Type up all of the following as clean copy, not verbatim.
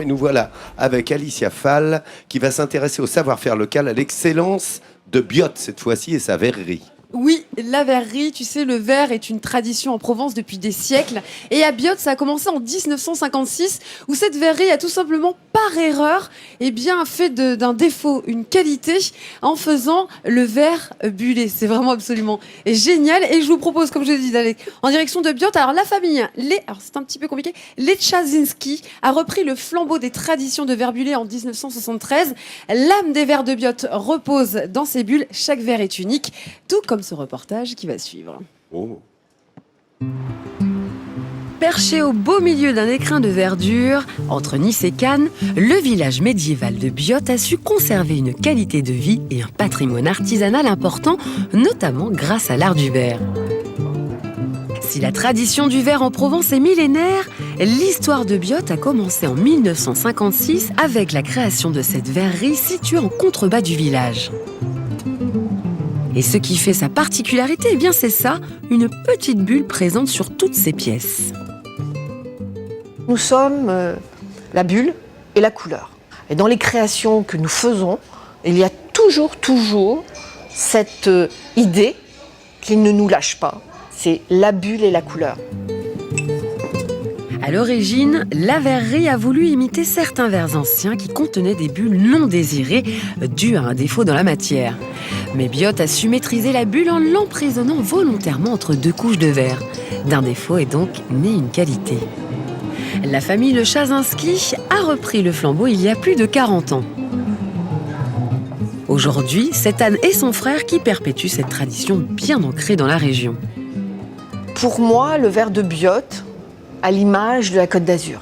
Et nous voilà avec Alicia Fall qui va s'intéresser au savoir-faire local, à l'excellence de Biot cette fois-ci et sa verrerie. Oui, la verrerie, tu sais, le verre est une tradition en Provence depuis des siècles. Et à Biot, ça a commencé en 1956, où cette verrerie a tout simplement, par erreur, fait d'un défaut une qualité en faisant le verre bullé. C'est vraiment absolument génial. Et je vous propose, comme je l'ai dit, d'aller en direction de Biot. Alors la famille, alors c'est un petit peu compliqué, les Czasinski a repris le flambeau des traditions de verre bullé en 1973. L'âme des verres de Biot repose dans ces bulles. Chaque verre est unique, tout comme ce reportage qui va suivre. Oh. Perché au beau milieu d'un écrin de verdure, entre Nice et Cannes, le village médiéval de Biot a su conserver une qualité de vie et un patrimoine artisanal important, notamment grâce à l'art du verre. Si la tradition du verre en Provence est millénaire, l'histoire de Biot a commencé en 1956 avec la création de cette verrerie située en contrebas du village. Et ce qui fait sa particularité, c'est ça, une petite bulle présente sur toutes ses pièces. Nous sommes la bulle et la couleur. Et dans les créations que nous faisons, il y a toujours cette idée qu'il ne nous lâche pas. C'est la bulle et la couleur. À l'origine, la verrerie a voulu imiter certains verres anciens qui contenaient des bulles non désirées, dues à un défaut dans la matière. Mais Biot a su maîtriser la bulle en l'emprisonnant volontairement entre deux couches de verre. D'un défaut est donc née une qualité. La famille Le Czasinski a repris le flambeau il y a plus de 40 ans. Aujourd'hui, c'est Anne et son frère qui perpétuent cette tradition bien ancrée dans la région. Pour moi, le verre de Biot a l'image de la Côte d'Azur.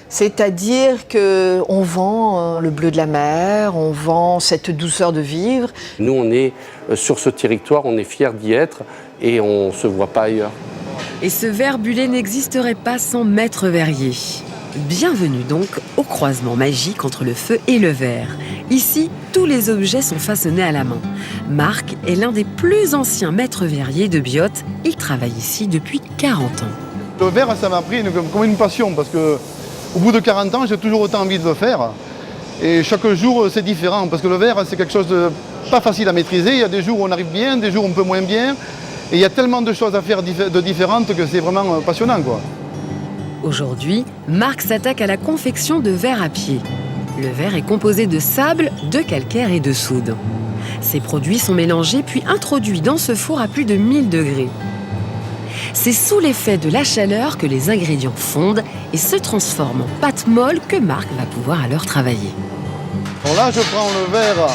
C'est-à-dire qu'on vend le bleu de la mer, on vend cette douceur de vivre. Nous, on est sur ce territoire, on est fiers d'y être et on ne se voit pas ailleurs. Et ce verre bullé n'existerait pas sans maître verrier. Bienvenue donc au croisement magique entre le feu et le verre. Ici, tous les objets sont façonnés à la main. Marc est l'un des plus anciens maîtres verriers de Biot. Il travaille ici depuis 40 ans. Le verre, ça m'a pris comme une passion parce que au bout de 40 ans, j'ai toujours autant envie de le faire. Et chaque jour, c'est différent parce que le verre, c'est quelque chose de pas facile à maîtriser. Il y a des jours où on arrive bien, des jours où on peut moins bien. Et il y a tellement de choses à faire de différentes que c'est vraiment passionnant, quoi. Aujourd'hui, Marc s'attaque à la confection de verre à pied. Le verre est composé de sable, de calcaire et de soude. Ces produits sont mélangés puis introduits dans ce four à plus de 1000 degrés. C'est sous l'effet de la chaleur que les ingrédients fondent et se transforment en pâte molle que Marc va pouvoir alors travailler. Alors là, je prends le verre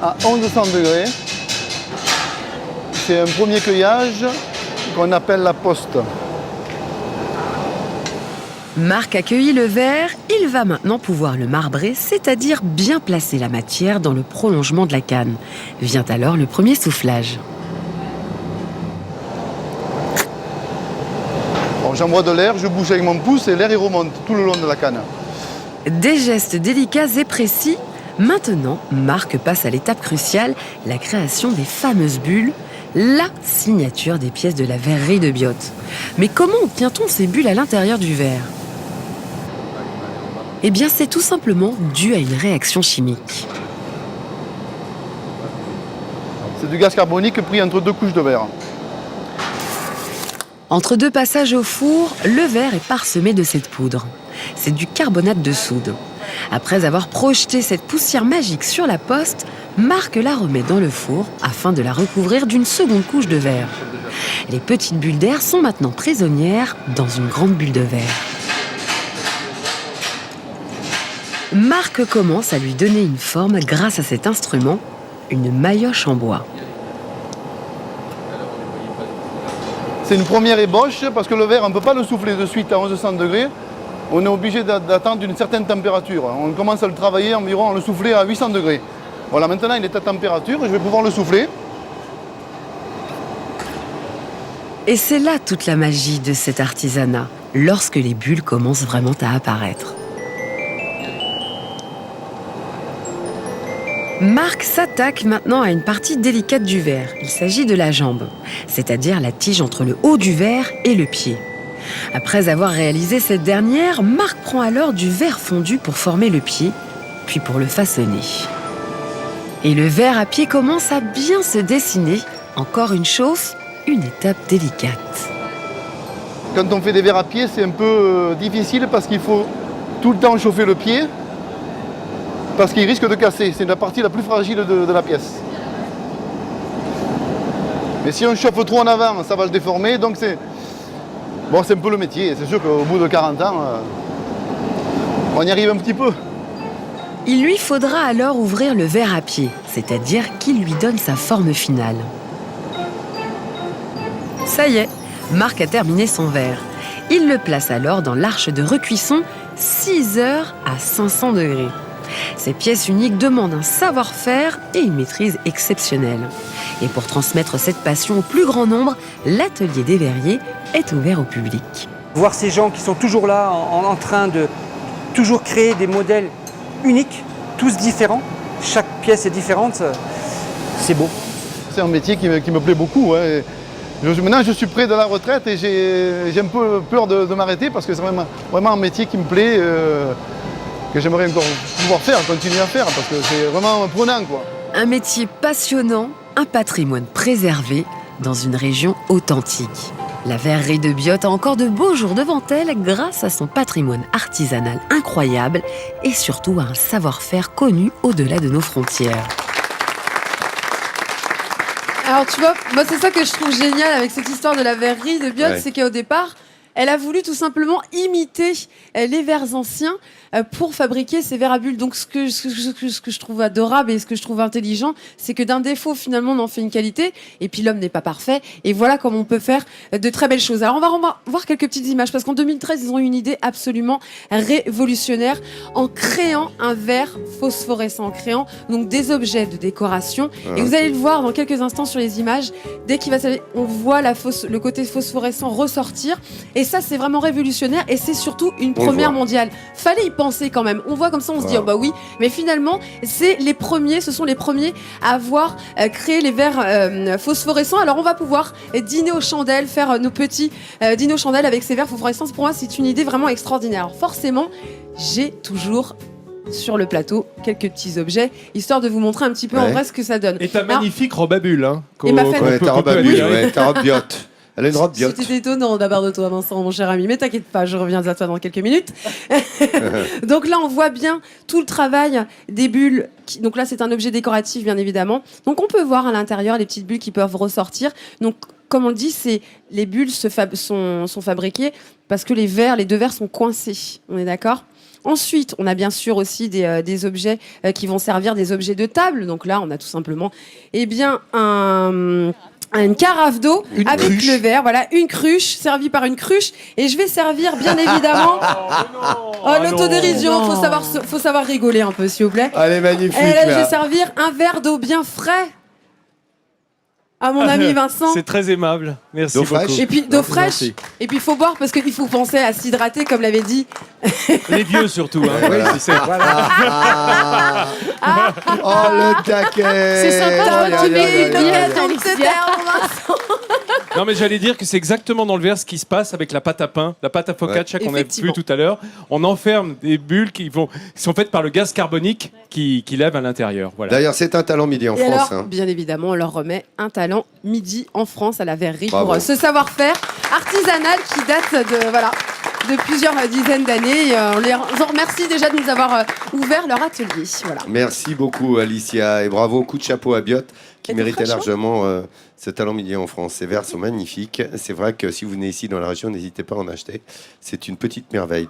à 1100 degrés. C'est un premier cueillage qu'on appelle la poste. Marc a cueilli le verre, il va maintenant pouvoir le marbrer, c'est-à-dire bien placer la matière dans le prolongement de la canne. Vient alors le premier soufflage. J'envoie de l'air, je bouge avec mon pouce et l'air il remonte tout le long de la canne. Des gestes délicats et précis. Maintenant, Marc passe à l'étape cruciale, la création des fameuses bulles, la signature des pièces de la verrerie de Biot. Mais comment obtient-on ces bulles à l'intérieur du verre ? C'est tout simplement dû à une réaction chimique. C'est du gaz carbonique pris entre deux couches de verre. Entre deux passages au four, le verre est parsemé de cette poudre. C'est du carbonate de soude. Après avoir projeté cette poussière magique sur la poste, Marc la remet dans le four afin de la recouvrir d'une seconde couche de verre. Les petites bulles d'air sont maintenant prisonnières dans une grande bulle de verre. Marc commence à lui donner une forme grâce à cet instrument, une maillotche en bois. C'est une première ébauche parce que le verre, on ne peut pas le souffler de suite à 1100 degrés. On est obligé d'attendre une certaine température. On commence à le travailler environ, à le souffler à 800 degrés. Voilà, maintenant il est à température et je vais pouvoir le souffler. Et c'est là toute la magie de cet artisanat, lorsque les bulles commencent vraiment à apparaître. Marc s'attaque maintenant à une partie délicate du verre. Il s'agit de la jambe, c'est-à-dire la tige entre le haut du verre et le pied. Après avoir réalisé cette dernière, Marc prend alors du verre fondu pour former le pied, puis pour le façonner. Et le verre à pied commence à bien se dessiner. Encore une chose, une étape délicate. Quand on fait des verres à pied, c'est un peu difficile parce qu'il faut tout le temps chauffer le pied parce qu'il risque de casser. C'est la partie la plus fragile de la pièce. Mais si on chauffe trop en avant, ça va le déformer. Donc c'est un peu le métier. C'est sûr qu'au bout de 40 ans, on y arrive un petit peu. Il lui faudra alors ouvrir le verre à pied, c'est-à-dire qu'il lui donne sa forme finale. Ça y est, Marc a terminé son verre. Il le place alors dans l'arche de recuisson 6 heures à 500 degrés. Ces pièces uniques demandent un savoir-faire et une maîtrise exceptionnelle. Et pour transmettre cette passion au plus grand nombre, l'atelier des verriers est ouvert au public. Voir ces gens qui sont toujours là en train de toujours créer des modèles uniques, tous différents, chaque pièce est différente, c'est beau. C'est un métier qui me plaît beaucoup. Ouais. Maintenant, je suis près de la retraite et j'ai un peu peur de m'arrêter parce que c'est vraiment un métier qui me plaît, que j'aimerais encore pouvoir faire, continuer à faire, parce que c'est vraiment prenant, quoi. Un métier passionnant, un patrimoine préservé dans une région authentique. La verrerie de Biot a encore de beaux jours devant elle grâce à son patrimoine artisanal incroyable et surtout à un savoir-faire connu au-delà de nos frontières. Alors tu vois, moi c'est ça que je trouve génial avec cette histoire de la verrerie de Biot, c'est qu'au départ, elle a voulu tout simplement imiter les verres anciens pour fabriquer ces verres à bulles. Donc ce que je trouve adorable et ce que je trouve intelligent, c'est que d'un défaut finalement on en fait une qualité, et puis l'homme n'est pas parfait, et voilà comment on peut faire de très belles choses. Alors on va voir quelques petites images, parce qu'en 2013 ils ont eu une idée absolument révolutionnaire en créant un verre phosphorescent, en créant donc des objets de décoration, et vous allez le voir dans quelques instants sur les images, dès qu'il va s'allumer, on voit le côté phosphorescent ressortir, et ça c'est vraiment révolutionnaire, et c'est surtout une première mondiale. Fallait y penser quand même. On voit comme ça, on se dit oh bah oui, mais finalement ce sont les premiers à avoir créé les verres phosphorescents. Alors on va pouvoir dîner aux chandelles, faire nos petits dîner aux chandelles avec ces verres phosphorescents. Pour moi c'est une idée vraiment extraordinaire. Alors forcément j'ai toujours sur le plateau quelques petits objets, histoire de vous montrer un petit peu en vrai ce que ça donne. Et ta magnifique robe à bulles, hein, ta robe à bulles, ta robe Biot. Elle a une robe Biot. C'était étonnant d'abord de toi, Vincent, mon cher ami. Mais t'inquiète pas, je reviens à toi dans quelques minutes. Donc là, on voit bien tout le travail des bulles. Donc là, c'est un objet décoratif, bien évidemment. Donc on peut voir à l'intérieur les petites bulles qui peuvent ressortir. Donc, comme on le dit, les bulles sont fabriquées parce que les deux verres sont coincés. On est d'accord ? Ensuite, on a bien sûr aussi des objets qui vont servir des objets de table. Donc là, on a tout simplement une carafe d'eau avec cruche. Le verre, voilà, une cruche, servie par une cruche. Et je vais servir, bien évidemment... l'autodérision, faut savoir rigoler un peu, s'il vous plaît. Elle est magnifique, et là, je vais servir un verre d'eau bien frais à mon ami Vincent. C'est très aimable, merci beaucoup. Et puis d'eau fraîche. Et puis il faut boire parce qu'il faut penser à s'hydrater, comme l'avait dit. Les vieux surtout. Hein. Oui, c'est ça. Oh le taquet. C'est sympa, tu mets Non mais j'allais dire que c'est exactement dans le verre ce qui se passe avec la pâte à pain, la pâte à focaccia qu'on a vu tout à l'heure. On enferme des bulles qui sont faites par le gaz carbonique qui lève à l'intérieur. Voilà. D'ailleurs, c'est un talent midi en France. Alors, bien évidemment, on leur remet un talent midi en France à la verrerie pour ce savoir-faire artisanal qui date de plusieurs dizaines d'années. On les remercie déjà de nous avoir ouvert leur atelier. Voilà. Merci beaucoup Alicia et bravo, coup de chapeau à Biot qui méritait largement ce talent midi en France. Ces verres sont magnifiques. C'est vrai que si vous venez ici dans la région, n'hésitez pas à en acheter. C'est une petite merveille.